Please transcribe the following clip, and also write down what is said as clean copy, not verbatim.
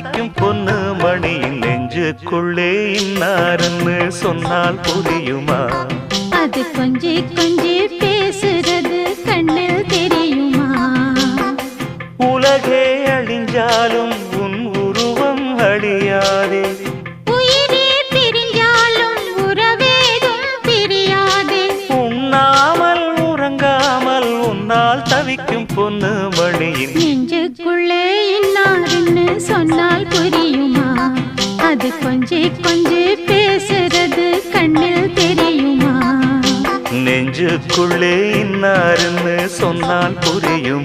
தவிக்கும் பொண்ணு மணியின் நெஞ்சுக்குள்ளே இன்னாருன்னு சொன்னால் புரியுமா? அது கொஞ்சி கொஞ்சி பேசுறது கண்ணில் தெரியுமா? உலகே அழிஞ்சாலும் உன் உருவம் அழியாதே, உயிரே பிரிஞ்சாலும் உறவேதும் பிரியாதே. உண்ணாமல் உறங்காமல் உன்னால் தவிக்கும் பொண்ணு மணியின் நெஞ்சுக்குள்ளே இன்னாருன்னு சொன்னால் புரியுமா? அது கொஞ்சி கொஞ்சி பேசுறது கண்ணில் தெரியுமா? நெஞ்சுக்குள்ளே இன்னாருன்னு சொன்னால் புரியுமா?